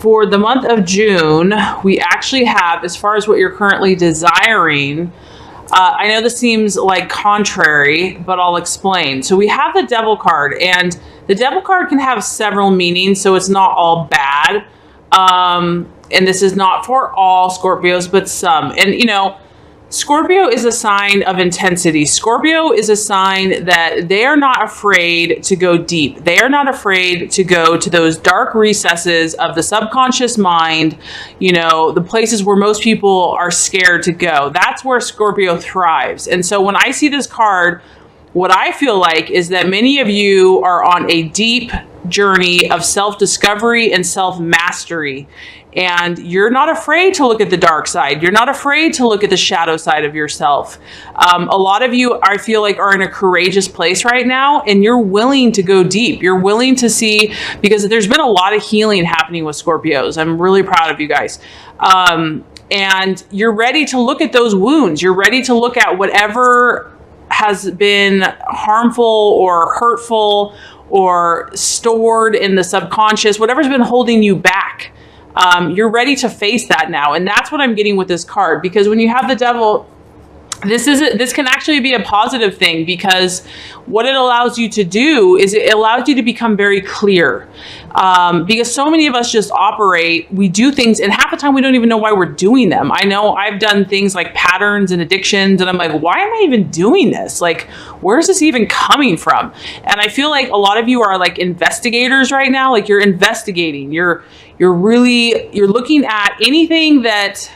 for the month of June, we actually have, as far as what you're currently desiring, I know this seems like contrary, but I'll explain. So we have the Devil card, and the Devil card can have several meanings, so it's not all bad. And this is not for all Scorpios, but some. And, you know, Scorpio is a sign of intensity. Scorpio is a sign that they are not afraid to go deep. They are not afraid to go to those dark recesses of the subconscious mind, you know, the places where most people are scared to go. That's where Scorpio thrives. And so when I see this card, what I feel like is that many of you are on a deep journey of self-discovery and self-mastery. And you're not afraid to look at the dark side. You're not afraid to look at the shadow side of yourself. A lot of you, I feel like, are in a courageous place right now, and you're willing to go deep. You're willing to see, because there's been a lot of healing happening with Scorpios. I'm really proud of you guys. And you're ready to look at those wounds. You're ready to look at whatever has been harmful or hurtful or stored in the subconscious, whatever's been holding you back. You're ready to face that now. And that's what I'm getting with this card, because when you have the Devil, this can actually be a positive thing, because what it allows you to do is it allows you to become very clear. Because so many of us just operate, we do things, and half the time we don't even know why we're doing them. I know I've done things like patterns and addictions, and I'm like, why am I even doing this? Like, where's this even coming from? And I feel like a lot of you are like investigators right now. Like, you're investigating, you're looking at anything that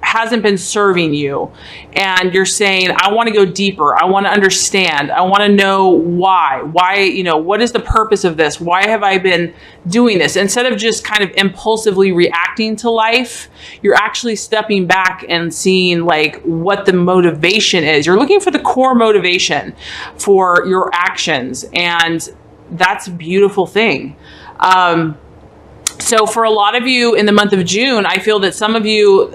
hasn't been serving you, and you're saying, I want to go deeper. I want to understand. I want to know why, you know, what is the purpose of this? Why have I been doing this? Instead of just kind of impulsively reacting to life, you're actually stepping back and seeing like what the motivation is. You're looking for the core motivation for your actions. And that's a beautiful thing. So for a lot of you in the month of June, I feel that some of you,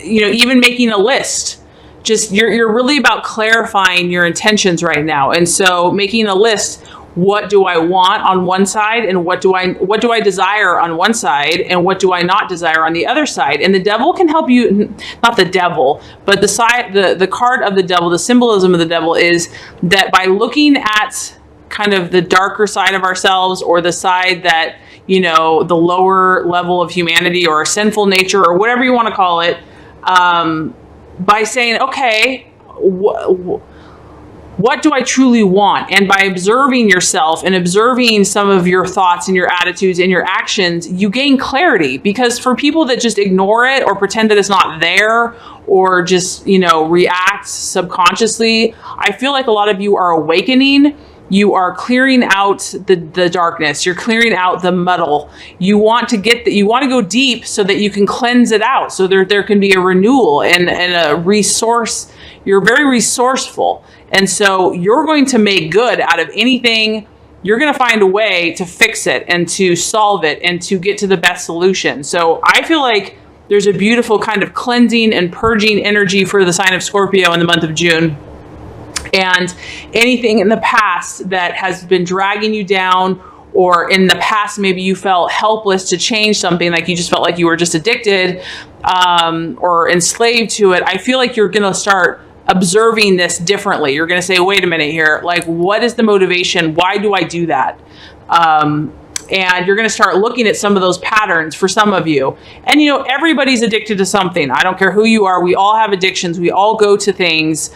you know, even making a list, just you're really about clarifying your intentions right now. And so making a list, what do I want on one side, and what do I desire on one side, and what do I not desire on the other side? And the Devil can help you, not the Devil, but the card of the Devil, the symbolism of the Devil is that by looking at kind of the darker side of ourselves, or the side that, you know, the lower level of humanity or sinful nature or whatever you want to call it, by saying, okay, what do I truly want? And by observing yourself and observing some of your thoughts and your attitudes and your actions, you gain clarity. Because for people that just ignore it or pretend that it's not there, or just, you know, react subconsciously, I feel like a lot of you are awakening. You are clearing out the darkness. You're clearing out the muddle. You want to go deep so that you can cleanse it out. So there can be a renewal and a resource. You're very resourceful. And so you're going to make good out of anything. You're going to find a way to fix it and to solve it and to get to the best solution. So I feel like there's a beautiful kind of cleansing and purging energy for the sign of Scorpio in the month of June. And anything in the past that has been dragging you down, or in the past maybe you felt helpless to change something, like you just felt like you were just addicted or enslaved to it, I feel like you're going to start observing this differently. You're going to say, wait a minute here, like, what is the motivation? Why do I do that? And you're going to start looking at some of those patterns for some of you. And, you know, everybody's addicted to something. I don't care who you are. We all have addictions. We all go to things,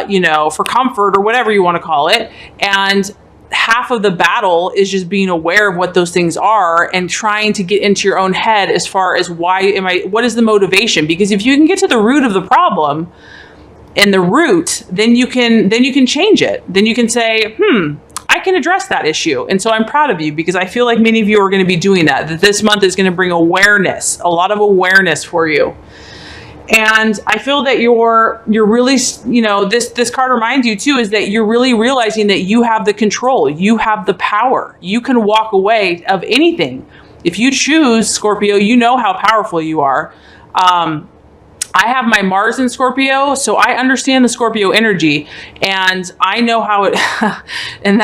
you know, for comfort or whatever you want to call it. And half of the battle is just being aware of what those things are and trying to get into your own head as far as what is the motivation? Because if you can get to the root of the problem and the root, then you can change it. Then you can say, I can address that issue. And so I'm proud of you, because I feel like many of you are going to be doing that this month is going to bring awareness, a lot of awareness for you. And I feel that you're really, you know, this card reminds you too, is that you're really realizing that you have the control, you have the power, you can walk away of anything. If you choose, Scorpio, you know how powerful you are. I have my Mars in Scorpio, so I understand the Scorpio energy, and I know how it, and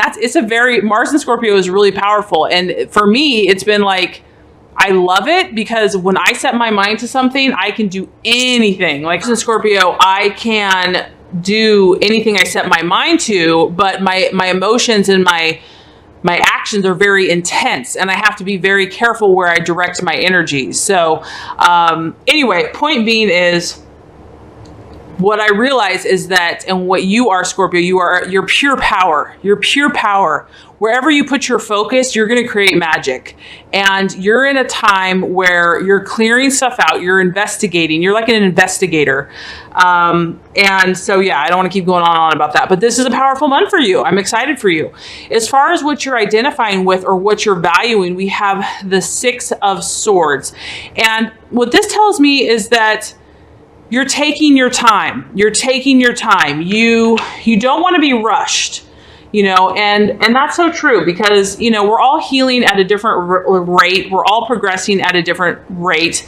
Mars in Scorpio is really powerful. And for me, it's been like, I love it because when I set my mind to something, I can do anything. Like in Scorpio, I can do anything I set my mind to, but my emotions and my actions are very intense, and I have to be very careful where I direct my energy. So anyway, point being is, what I realize is that, and what you are, Scorpio, you're pure power. You're pure power. Wherever you put your focus, you're going to create magic. And you're in a time where you're clearing stuff out. You're investigating. You're like an investigator. And so, yeah, I don't want to keep going on and on about that. But this is a powerful month for you. I'm excited for you. As far as what you're identifying with or what you're valuing, we have the Six of Swords. And what this tells me is that you're taking your time. You're taking your time. You don't want to be rushed, and that's so true because, we're all healing at a different rate. We're all progressing at a different rate.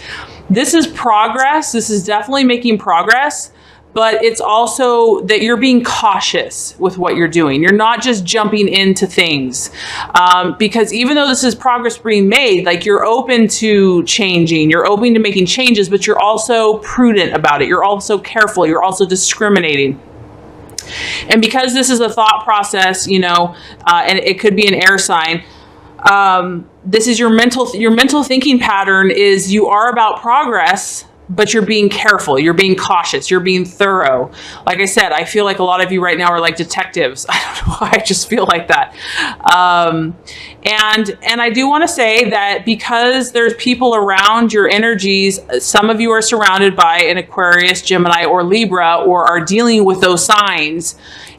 This is progress. This is definitely making progress, but it's also that you're being cautious with what you're doing. You're not just jumping into things because even though this is progress being made, like you're open to changing, you're open to making changes, but you're also prudent about it. You're also careful. You're also discriminating. And because this is a thought process, and it could be an air sign, this is your mental thinking pattern is you are about progress, but you're being careful, you're being cautious, you're being thorough. Like I said, I feel like a lot of you right now are like detectives. I don't know why, I just feel like that. And I do want to say that because there's people around your energies, some of you are surrounded by an Aquarius, Gemini, or Libra, or are dealing with those signs.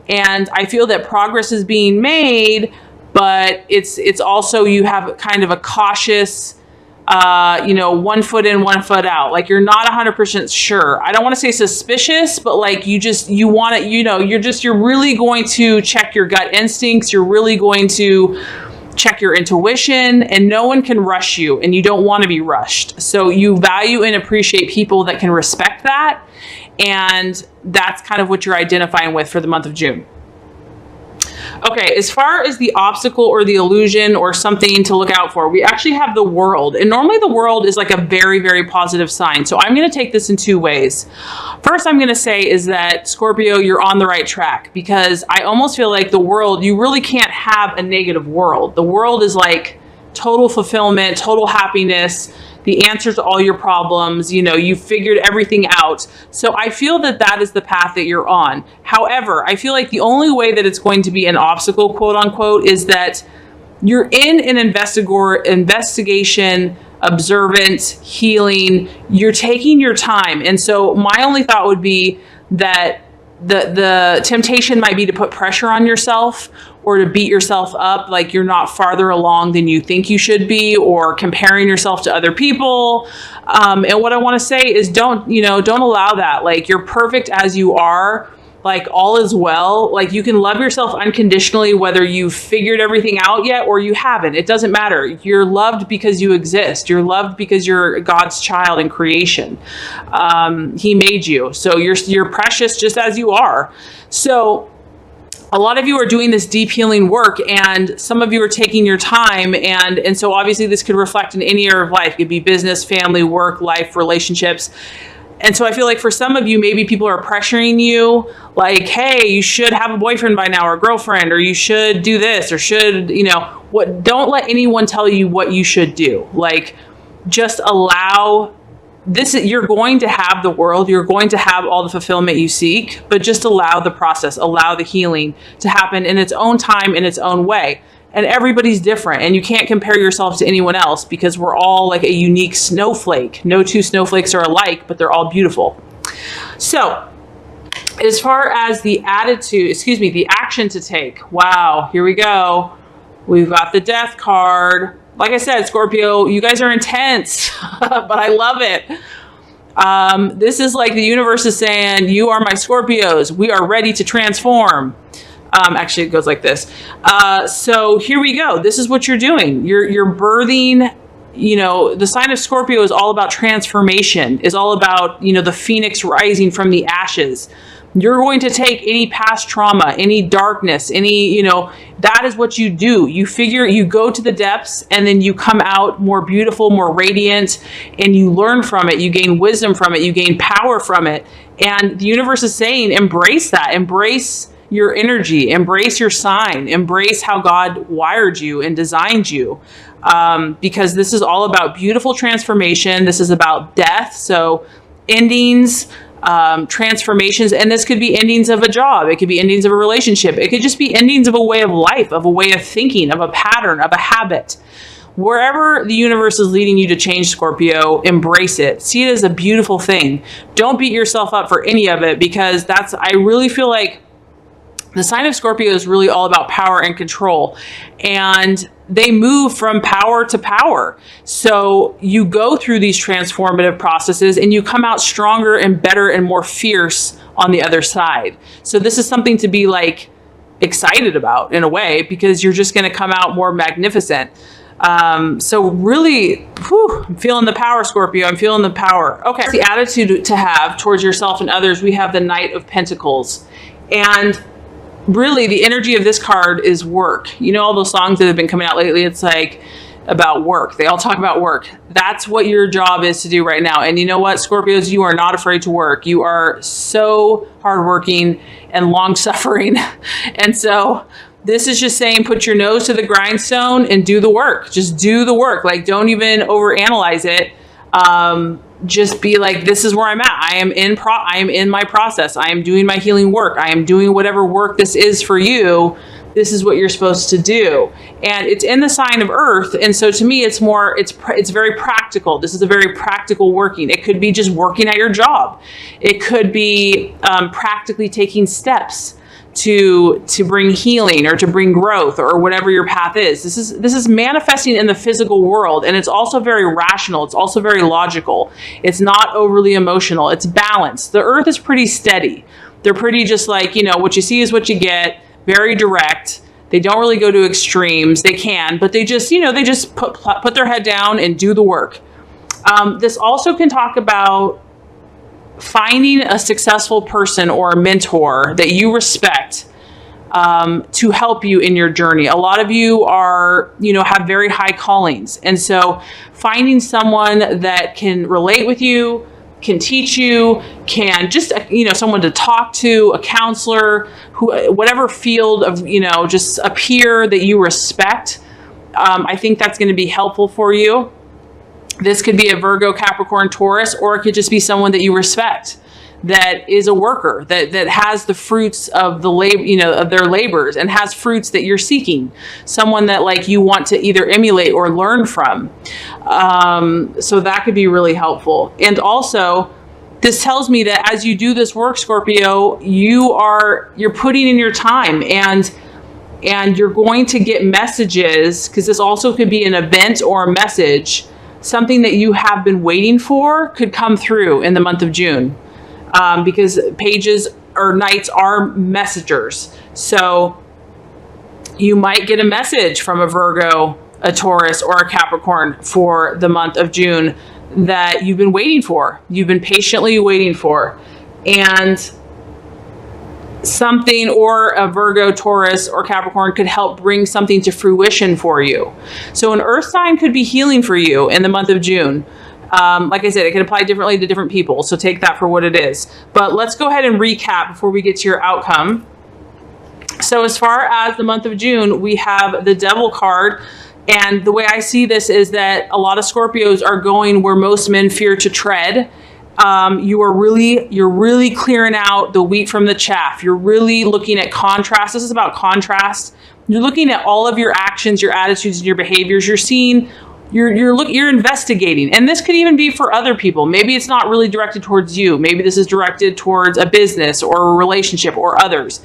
And I feel that progress is being made, but it's also, you have kind of a cautious, 1 foot in, 1 foot out. Like you're not 100% sure. I don't want to say suspicious, but like you want it, you're really going to check your gut instincts. You're really going to check your intuition, and no one can rush you, and you don't want to be rushed. So you value and appreciate people that can respect that. And that's kind of what you're identifying with for the month of June. Okay, as far as the obstacle or the illusion or something to look out for, we actually have the World. And normally the World is like a very, very positive sign. So I'm going to take this in two ways. First, I'm going to say is that, Scorpio, you're on the right track, because I almost feel like the World, you really can't have a negative world. The World is like total fulfillment, total happiness, the answer to all your problems. You figured everything out. So I feel that that is the path that you're on. However, I feel like the only way that it's going to be an obstacle, quote unquote, is that you're in an investigation, observant, healing. You're taking your time. And so my only thought would be that the temptation might be to put pressure on yourself or to beat yourself up like you're not farther along than you think you should be, or comparing yourself to other people. And what I want to say is don't allow that. Like you're perfect as you are. Like all is well. Like you can love yourself unconditionally, whether you've figured everything out yet or you haven't. It doesn't matter. You're loved because you exist. You're loved because you're God's child in creation. He made you. So you're precious just as you are. So a lot of you are doing this deep healing work, and some of you are taking your time. And so obviously this could reflect in any area of life. It could be business, family, work, life, relationships. And so I feel like for some of you, maybe people are pressuring you like, hey, you should have a boyfriend by now or a girlfriend, or you should do this, or should, don't let anyone tell you what you should do. Like just allow this. You're going to have the World. You're going to have all the fulfillment you seek, but just allow the process, allow the healing to happen in its own time, in its own way. And everybody's different, and you can't compare yourself to anyone else because we're all like a unique snowflake. No two snowflakes are alike, but they're all beautiful. So as far as the action to take, wow, here we go. We've got the Death card. Like I said, Scorpio, you guys are intense, but I love it. This is like the universe is saying, you are my Scorpios. We are ready to transform. Actually, it goes like this. So here we go. This is what you're doing. You're birthing. The sign of Scorpio is all about transformation, is all about, the phoenix rising from the ashes. You're going to take any past trauma, any darkness, any, that is what you do. You go to the depths, and then you come out more beautiful, more radiant, and you learn from it. You gain wisdom from it. You gain power from it. And the universe is saying, embrace that. Embrace your energy. Embrace your sign. Embrace how God wired you and designed you. Because this is all about beautiful transformation. This is about death. So endings, transformations, and this could be endings of a job. It could be endings of a relationship. It could just be endings of a way of life, of a way of thinking, of a pattern, of a habit. Wherever the universe is leading you to change, Scorpio, embrace it. See it as a beautiful thing. Don't beat yourself up for any of it, because I really feel like the sign of Scorpio is really all about power and control. And they move from power to power. So you go through these transformative processes and you come out stronger and better and more fierce on the other side. So this is something to be like excited about in a way, because you're just going to come out more magnificent. So really, I'm feeling the power, Scorpio. I'm feeling the power. Okay. The attitude to have towards yourself and others, we have the Knight of Pentacles. And really, the energy of this card is work. All those songs that have been coming out lately, it's like about work. They all talk about work. That's what your job is to do right now. And you know what, Scorpios, you are not afraid to work. You are so hardworking and long-suffering. And so this is just saying, put your nose to the grindstone and do the work. Just do the work. Like, don't even overanalyze it. Just be like, this is where I'm at. I am in my process. I am doing my healing work. I am doing whatever work this is for you. This is what you're supposed to do. And it's in the sign of Earth. And so to me, it's very practical. This is a very practical working. It could be just working at your job. It could be practically taking steps to bring healing or to bring growth or whatever your path is. This is manifesting in the physical world, and it's also very rational. It's also very logical. It's not overly emotional. It's balanced. The Earth is pretty steady. They're pretty just like, what you see is what you get, very direct. They don't really go to extremes. They can, but they just, they just put their head down and do the work. This also can talk about finding a successful person or a mentor that you respect to help you in your journey. A lot of you have very high callings. And so finding someone that can relate with you, can teach you, can just, someone to talk to, a counselor, whatever field of, just a peer that you respect. I think that's going to be helpful for you. This could be a Virgo, Capricorn, Taurus, or it could just be someone that you respect, that is a worker, that has the fruits of the labor, of their labors, and has fruits that you're seeking. Someone that you want to either emulate or learn from. So that could be really helpful. And also, this tells me that as you do this work, Scorpio, you're putting in your time, and you're going to get messages, because this also could be an event or a message. Something that you have been waiting for could come through in the month of June, because pages or knights are messengers. So you might get a message from a Virgo, a Taurus, or a Capricorn for the month of June that you've been waiting for. You've been patiently waiting for. And something, or a Virgo, Taurus, or Capricorn could help bring something to fruition for you. So an earth sign could be healing for you in the month of June. Like I said, it can apply differently to different people. So take that for what it is. But let's go ahead and recap before we get to your outcome. So as far as the month of June, we have the Devil card. And the way I see this is that a lot of Scorpios are going where most men fear to tread. You're really clearing out the wheat from the chaff. You're really looking at contrast. This is about contrast. You're looking at all of your actions, your attitudes, and your behaviors. You're seeing, you're investigating. And this could even be for other people. Maybe it's not really directed towards you. Maybe this is directed towards a business or a relationship or others.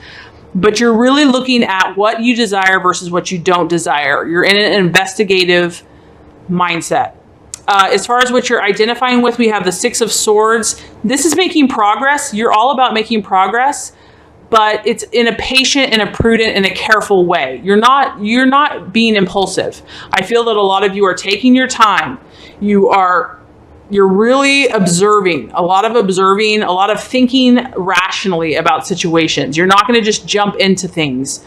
But you're really looking at what you desire versus what you don't desire. You're in an investigative mindset. As far as what you're identifying with, we have the Six of Swords. This is making progress. You're all about making progress, but it's in a patient and a prudent and a careful way. You're not being impulsive. I feel that a lot of you are taking your time. You are You're really observing, a lot of thinking rationally about situations. You're not going to just jump into things.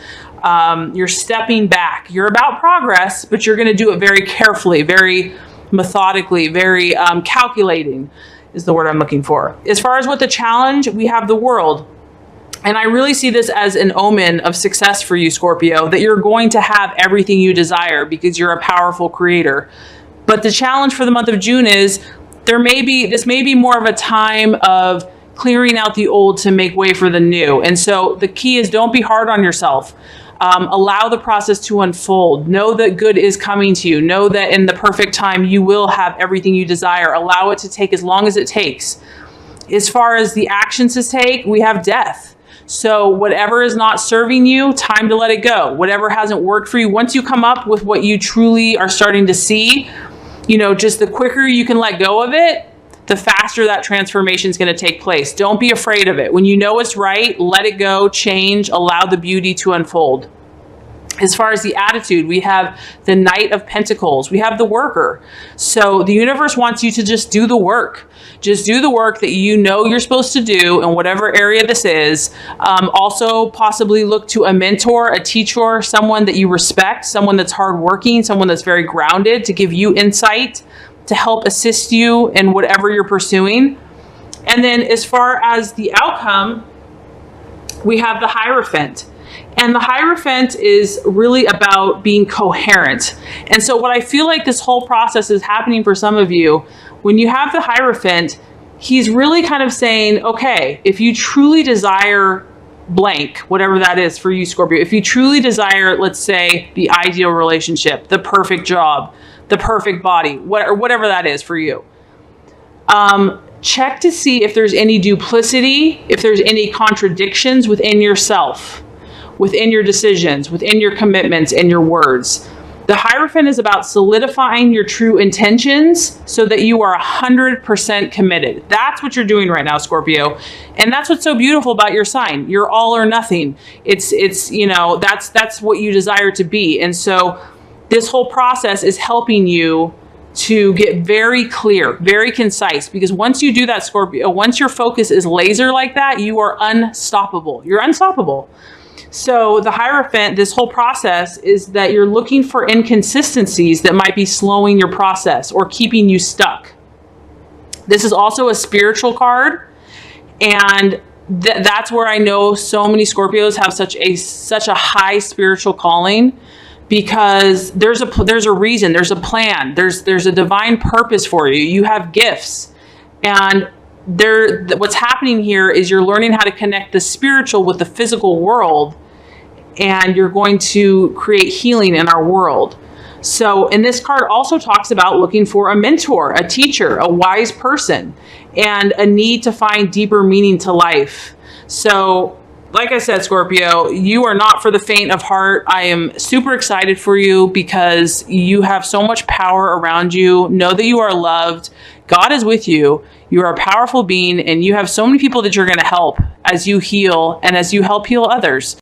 You're stepping back. You're about progress, but you're going to do it very carefully, very methodically, very calculating is the word I'm looking for. As far as what the challenge, we have the world. And I really see this as an omen of success for you, Scorpio, that you're going to have everything you desire because you're a powerful creator. But the challenge for the month of June is this may be more of a time of clearing out the old to make way for the new. And so the key is don't be hard on yourself. Allow the process to unfold. Know that good is coming to you. Know that in the perfect time, you will have everything you desire. Allow it to take as long as it takes. As far as the actions to take, we have death. So whatever is not serving you, time to let it go. Whatever hasn't worked for you, once you come up with what you truly are starting to see, just the quicker you can let go of it, the faster that transformation is going to take place. Don't be afraid of it. When you know it's right, let it go, change, allow the beauty to unfold. As far as the attitude, we have the Knight of Pentacles. We have the worker. So the universe wants you to just do the work. Just do the work that you know you're supposed to do in whatever area this is. Also, possibly look to a mentor, a teacher, someone that you respect, someone that's hardworking, someone that's very grounded to give you insight, to help assist you in whatever you're pursuing. And then as far as the outcome, we have the Hierophant. And the Hierophant is really about being coherent. And so what I feel like this whole process is happening for some of you, when you have the Hierophant, he's really kind of saying, okay, if you truly desire blank, whatever that is for you, Scorpio, if you truly desire, let's say, the ideal relationship, the perfect job, the perfect body, whatever that is for you, check to see if there's any duplicity, if there's any contradictions within yourself, within your decisions, within your commitments and your words. The Hierophant is about solidifying your true intentions so that you are 100% committed. That's what you're doing right now, Scorpio. And that's what's so beautiful about your sign. You're all or nothing. It's that's what you desire to be. And so this whole process is helping you to get very clear, very concise, because once you do that, Scorpio, once your focus is laser like that, you are unstoppable. You're unstoppable. So the Hierophant, this whole process is that you're looking for inconsistencies that might be slowing your process or keeping you stuck. This is also a spiritual card. And that's where I know so many Scorpios have such a high spiritual calling, because there's a reason, there's a plan, there's a divine purpose for you. You have gifts. And what's happening here is you're learning how to connect the spiritual with the physical world, and you're going to create healing in our world. So, and this card also talks about looking for a mentor, a teacher, a wise person, and a need to find deeper meaning to life. So, like I said, Scorpio, you are not for the faint of heart. I am super excited for you because you have so much power around you. Know that you are loved. God is with you. You are a powerful being, and you have so many people that you're going to help as you heal and as you help heal others.